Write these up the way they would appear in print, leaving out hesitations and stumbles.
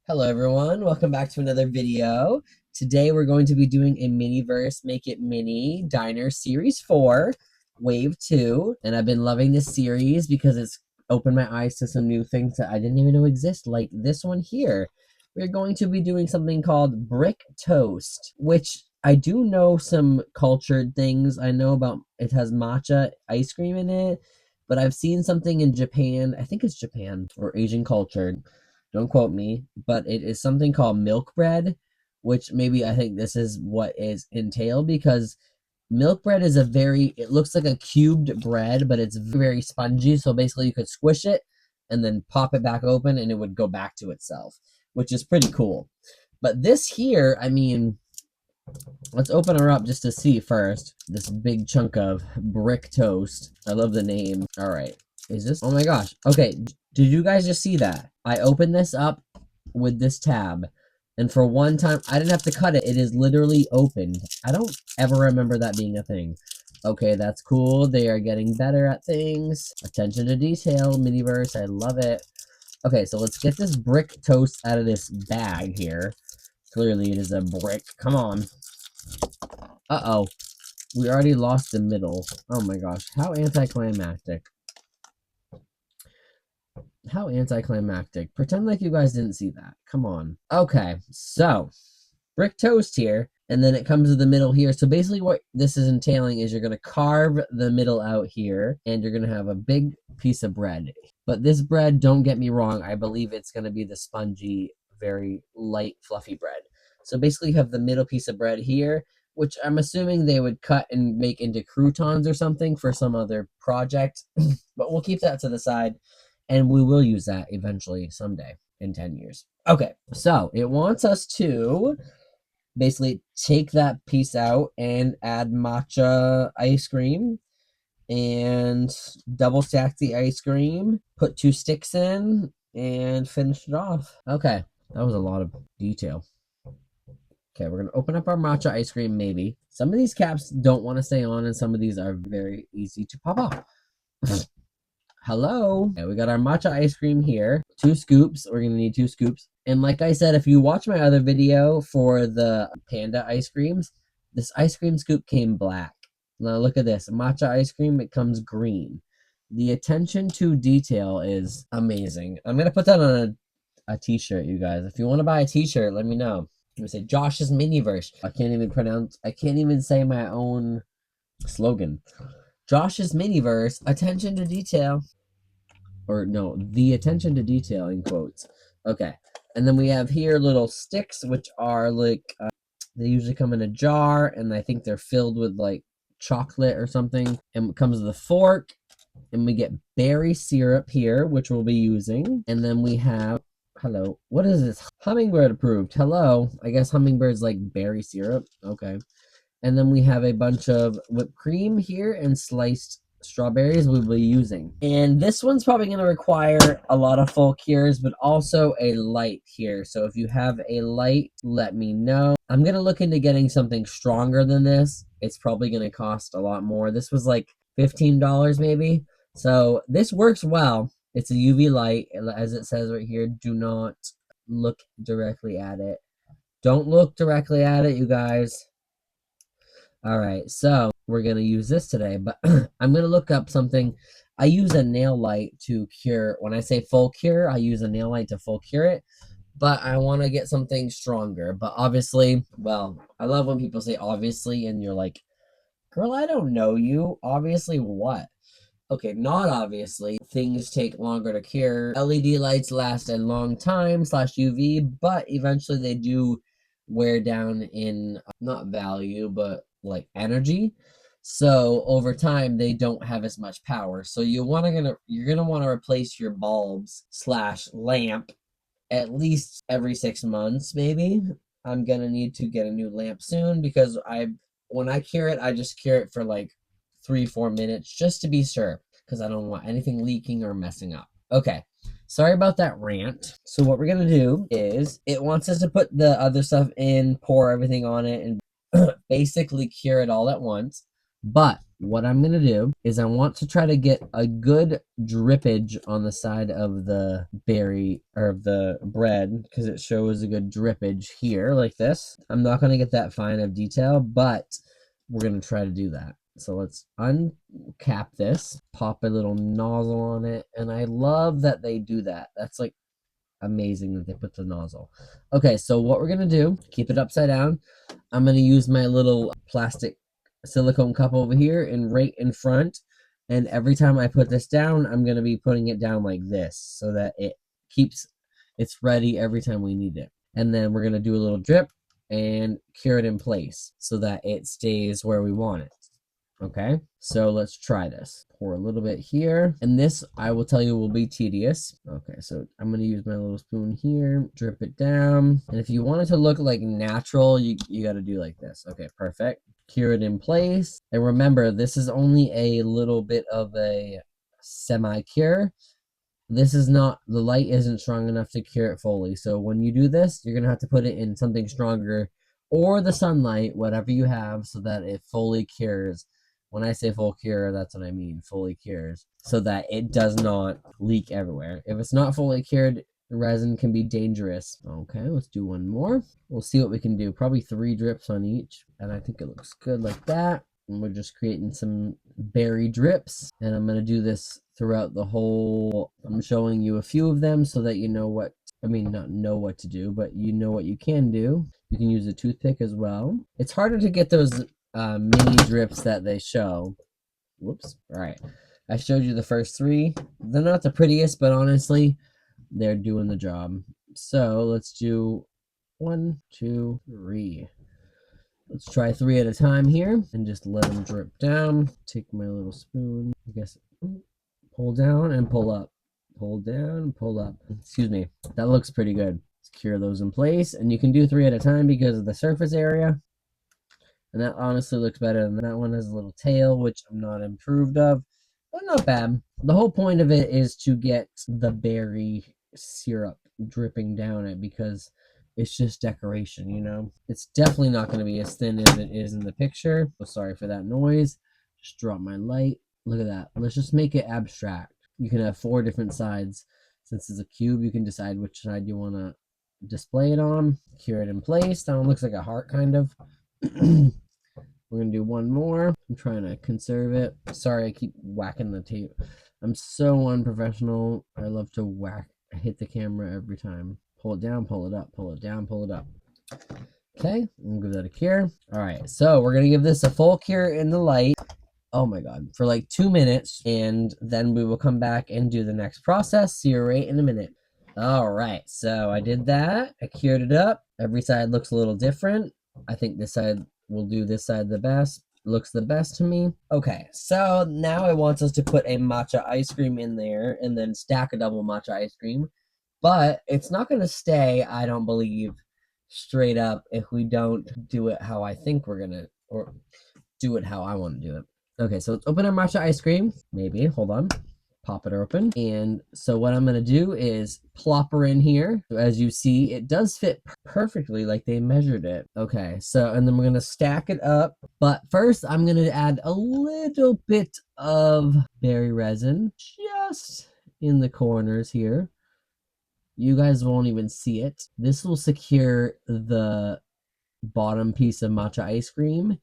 Hello everyone, welcome back to another video. Today we're going to be doing a Miniverse Make It Mini Diner Series 4, Wave 2, and I've been loving this series because it's opened my eyes to some new things that I didn't even know exist, like this one here. We're going to be doing something called Brick Toast, which I do know some cultured things. I know about it has matcha ice cream in it, but I've seen something in Japan, I think it's Japan or Asian culture, don't quote me, but it is something called milk bread, which maybe I think this is what is entailed because milk bread is it looks like a cubed bread, but it's very spongy. So basically, you could squish it and then pop it back open and it would go back to itself, which is pretty cool. But this here, I mean, let's open her up just to see first. This big chunk of brick toast. I love the name. All right. Is this? Oh my gosh. Okay. Did you guys just see that? I opened this up with this tab. And for one time, I didn't have to cut it. It is literally opened. I don't ever remember that being a thing. Okay, that's cool. They are getting better at things. Attention to detail, Miniverse. I love it. Okay, so let's get this brick toast out of this bag here. Clearly, it is a brick. Come on. Uh-oh. We already lost the middle. Oh my gosh. How anticlimactic. How anticlimactic. Pretend like you guys didn't see that. Come on. Okay, so brick toast here, and then it comes to the middle here. So basically what this is entailing is you're going to carve the middle out here, and you're going to have a big piece of bread. But this bread, don't get me wrong, I believe it's going to be the spongy, very light, fluffy bread. So basically you have the middle piece of bread here, which I'm assuming they would cut and make into croutons or something for some other project. But we'll keep that to the side, and we will use that eventually someday in 10 years. Okay, so it wants us to basically take that piece out and add matcha ice cream and double stack the ice cream, put 2 sticks in, and finish it off. Okay, that was a lot of detail. Okay, we're gonna open up our matcha ice cream, maybe. Some of these caps don't want to stay on, and some of these are very easy to pop off. Hello. Okay, we got our matcha ice cream here. 2 scoops. We're gonna need 2 scoops. And like I said, if you watch my other video for the panda ice creams, this ice cream scoop came black. Now look at this. Matcha ice cream, it comes green. The attention to detail is amazing. I'm gonna put that on a t-shirt, you guys. If you want to buy a t-shirt, let me know. I'm gonna say Josh's Miniverse. I can't even say my own slogan. Josh's Miniverse, attention to detail. Or no, the attention to detail in quotes. Okay. And then we have here little sticks, which are like, they usually come in a jar, and I think they're filled with like chocolate or something. And it comes with a fork, and we get berry syrup here, which we'll be using. And then we have, hello, what is this? Hummingbird approved. Hello. I guess hummingbirds like berry syrup. Okay. And then we have a bunch of whipped cream here and sliced strawberries we'll be using. And this one's probably going to require a lot of full cures, but also a light here. So if you have a light, let me know. I'm going to look into getting something stronger than this. It's probably going to cost a lot more. This was like $15 maybe. So this works well. It's a UV light, as it says right here. Do not look directly at it. Don't look directly at it, you guys. All right, so we're going to use this today, but I'm going to look up something. I use a nail light to cure. When I say full cure, I use a nail light to full cure it, but I want to get something stronger. But obviously, well, I love when people say obviously, and you're like, girl, I don't know you. Obviously, what? Okay, not obviously. Things take longer to cure. LED lights last a long time slash UV, but eventually they do wear down in not value, but like energy. So over time they don't have as much power. So you're gonna want to replace your bulbs slash lamp at least every 6 months, maybe. I'm gonna need to get a new lamp soon because when I cure it, I just cure it for like 3-4 minutes just to be sure because I don't want anything leaking or messing up. Okay, sorry about that rant. So what we're gonna do is it wants us to put the other stuff in, pour everything on it, and basically cure it all at once. But what I'm going to do is I want to try to get a good drippage on the side of the berry or of the bread because it shows a good drippage here like this. I'm not going to get that fine of detail, but we're going to try to do that. So let's uncap this, pop a little nozzle on it, and I love that they do that. That's like amazing that they put the nozzle. Okay, so what we're gonna do, keep it upside down. I'm gonna use my little plastic silicone cup over here and right in front. And every time I put this down, I'm gonna be putting it down like this so that it's ready every time we need it. And then we're gonna do a little drip and cure it in place so that it stays where we want it. Okay, so let's try this. Pour a little bit here, and this I will tell you will be tedious. Okay, so I'm gonna use my little spoon here, drip it down, and if you want it to look like natural, you got to do like this. Okay, perfect. Cure it in place, and remember, this is only a little bit of a semi-cure. This is not, the light isn't strong enough to cure it fully. So when you do this, you're going to have to put it in something stronger or the sunlight, whatever you have, so that it fully cures. When I say full cure, that's what I mean, fully cures, so that it does not leak everywhere. If it's not fully cured, resin can be dangerous. Okay, let's do one more. We'll see what we can do. Probably 3 drips on each, and I think it looks good like that. And we're just creating some berry drips, and I'm going to do this throughout the whole. I'm showing you a few of them so that you know what, I mean, not know what to do, but you know what you can do. You can use a toothpick as well. It's harder to get those mini drips that they show. Whoops. All right. I showed you the first 3. They're not the prettiest, but honestly, they're doing the job. So let's do 1, 2, 3. Let's try 3 at a time here and just let them drip down. Take my little spoon, I guess, pull down and pull up. Pull down, pull up. Excuse me. That looks pretty good. Let's cure those in place. And you can do 3 at a time because of the surface area. And that honestly looks better than that one. Has a little tail, which I'm not improved of, but not bad. The whole point of it is to get the berry syrup dripping down it because it's just decoration, you know? It's definitely not going to be as thin as it is in the picture. So sorry for that noise. Just drop my light. Look at that. Let's just make it abstract. You can have 4 different sides. Since it's a cube, you can decide which side you want to display it on. Cure it in place. That one looks like a heart, kind of. We're going to do one more. I'm trying to conserve it. Sorry, I keep whacking the tape. I'm so unprofessional. I love to hit the camera every time. Pull it down, pull it up, pull it down, pull it up. Okay, we'll give that a cure. All right, so we're going to give this a full cure in the light. Oh my God, for like 2 minutes, and then we will come back and do the next process. See you right in a minute. All right, so I did that. I cured it up. Every side looks a little different. I think this side will do this side the best. Looks the best to me. Okay, so now it wants us to put a matcha ice cream in there and then stack a double matcha ice cream. But it's not going to stay, I don't believe, straight up if we don't do it how I think we're going to, or do it how I want to do it. Okay, so let's open our matcha ice cream. Maybe, hold on. Pop it open. And so what I'm going to do is plop her in here. So as you see, it does fit perfectly like they measured it. Okay, so, and then we're going to stack it up. But first, I'm going to add a little bit of berry resin just in the corners here. You guys won't even see it. This will secure the bottom piece of matcha ice cream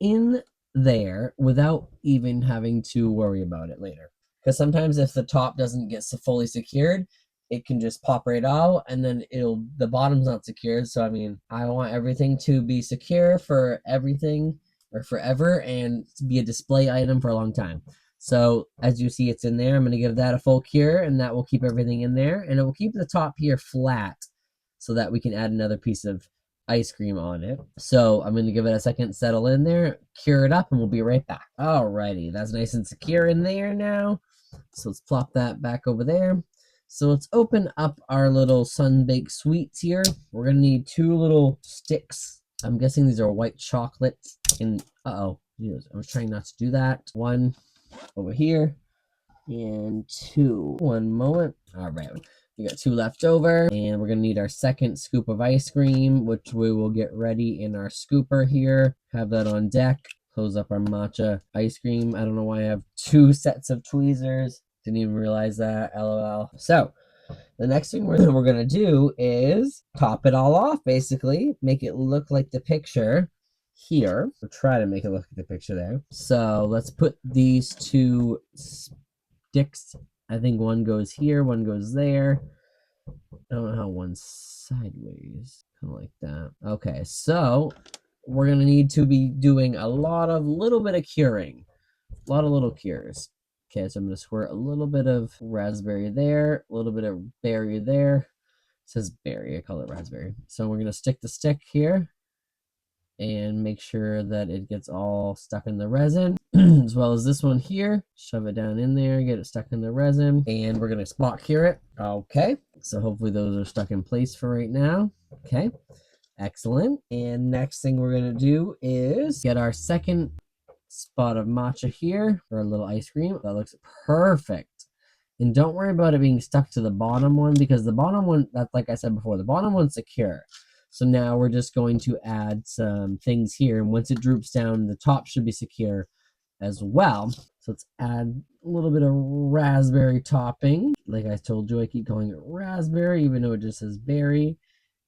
in there without even having to worry about it later. Because sometimes if the top doesn't get fully secured, it can just pop right out and then the bottom's not secured. So I mean, I want everything to be secure for everything or forever and be a display item for a long time. So as you see, it's in there. I'm going to give that a full cure, and that will keep everything in there, and it will keep the top here flat so that we can add another piece of ice cream on it. So I'm going to give it a second, settle in there, cure it up, and we'll be right back. Alrighty, that's nice and secure in there now. So let's plop that back over there. So let's open up our little sun-baked sweets here. We're going to need 2 little sticks. I'm guessing these are white chocolates. And I was trying not to do that. 1 over here and 2. One moment. All right. We got 2 left over, and we're going to need our second scoop of ice cream, which we will get ready in our scooper here. Have that on deck. close up our matcha ice cream. I don't know why I have 2 sets of tweezers. Didn't even realize that. LOL. So the next thing we're gonna do is top it all off, basically. Make it look like the picture here. Or try to make it look like the picture there. So let's put these 2 sticks. I think one goes here, one goes there. I don't know how one's sideways. Kind of like that. Okay, so we're gonna need to be doing a little bit of curing. A lot of little cures. Okay, so I'm gonna squirt a little bit of raspberry there, a little bit of berry there. It says berry, I call it raspberry. So we're gonna stick the stick here and make sure that it gets all stuck in the resin, as well as this one here. Shove it down in there, get it stuck in the resin, and we're gonna spot cure it. Okay, so hopefully those are stuck in place for right now. Okay, excellent. And next thing we're gonna do is get our second spot of matcha here, or a little ice cream. That looks perfect. And don't worry about it being stuck to the bottom one, because the bottom one, that's like I said before, the bottom one's secure. So now we're just going to add some things here, and once it droops down, the top should be secure as well. So let's add a little bit of raspberry topping. Like I told you, I keep calling it raspberry, even though it just says berry.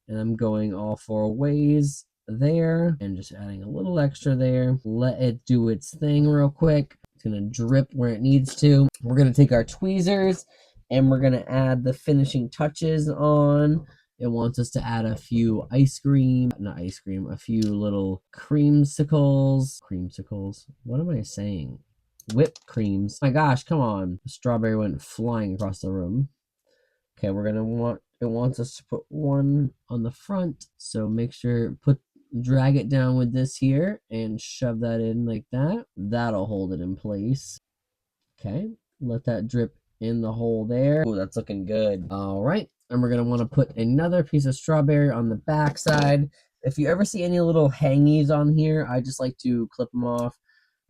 And I'm going all 4 ways there, and just adding a little extra there. Let it do its thing real quick. It's gonna drip where it needs to. We're gonna take our tweezers and we're gonna add the finishing touches on. It wants us to add a few a few little creamsicles. What am I saying? Whipped creams. My gosh, come on. The strawberry went flying across the room. Okay, it wants us to put one on the front. So make sure, drag it down with this here and shove that in like that. That'll hold it in place. Okay, let that drip in the hole there. Oh, that's looking good. All right, and we're gonna want to put another piece of strawberry on the back side. If you ever see any little hangies on here, I just like to clip them off.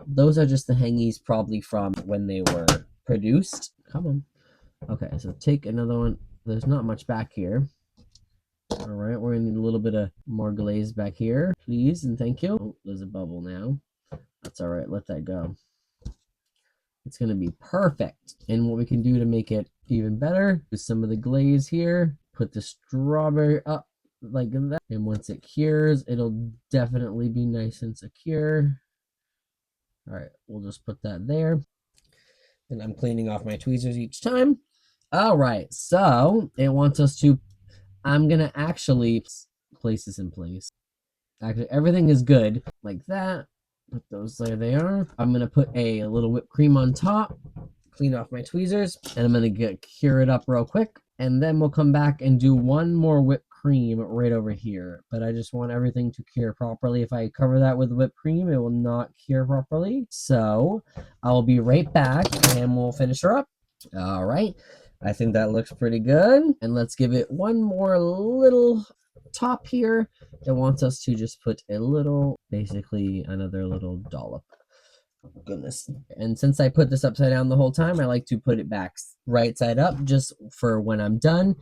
Those are just the hangies, probably from when they were produced. Come on. Okay, so take another one. There's not much back here. All right, we're gonna need a little bit of more glaze back here, please and thank you. Oh, there's a bubble now. That's all right, let that go. It's gonna be perfect. And what we can do to make it even better is some of the glaze here. Put the strawberry up like that. And once it cures, it'll definitely be nice and secure. All right, we'll just put that there. And I'm cleaning off my tweezers each time. All right, so it wants us to, I'm gonna actually place this in place. Actually, everything is good like that. Put those there they are. I'm gonna put a little whipped cream on top, clean off my tweezers, and I'm gonna cure it up real quick. And then we'll come back and do one more whipped cream right over here. But I just want everything to cure properly. If I cover that with whipped cream, it will not cure properly. So I'll be right back and we'll finish her up. All right. I think that looks pretty good. And let's give it one more little top here. It wants us to just put a little, basically another little dollop. Goodness. And since I put this upside down the whole time, I like to put it back right side up just for when I'm done.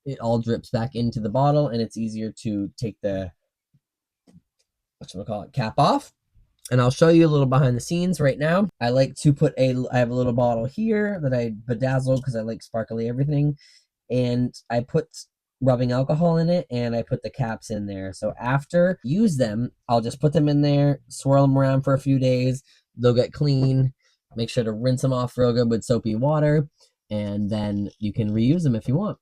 It all drips back into the bottle and it's easier to take the, cap off. And I'll show you a little behind the scenes right now. I like to I have a little bottle here that I bedazzle because I like sparkly everything. And I put rubbing alcohol in it and I put the caps in there. So after use them, I'll just put them in there, swirl them around for a few days. They'll get clean. Make sure to rinse them off real good with soapy water. And then you can reuse them if you want.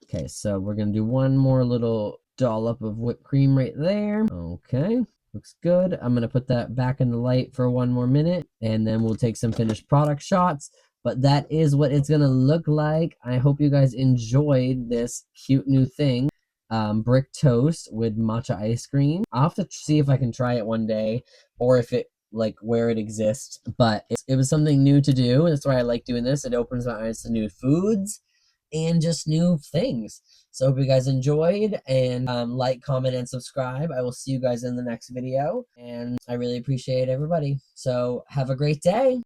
Okay, so we're going to do one more little dollop of whipped cream right there. Okay. Looks good. I'm going to put that back in the light for 1 more minute, and then we'll take some finished product shots. But that is what it's going to look like. I hope you guys enjoyed this cute new thing. Brick toast with matcha ice cream. I'll have to see if I can try it one day, or if it, like, where it exists. But it was something new to do. That's why I like doing this. It opens my eyes to new foods and just new things. So hope you guys enjoyed, and like, comment, and subscribe. I will see you guys in the next video, and I really appreciate everybody. So have a great day.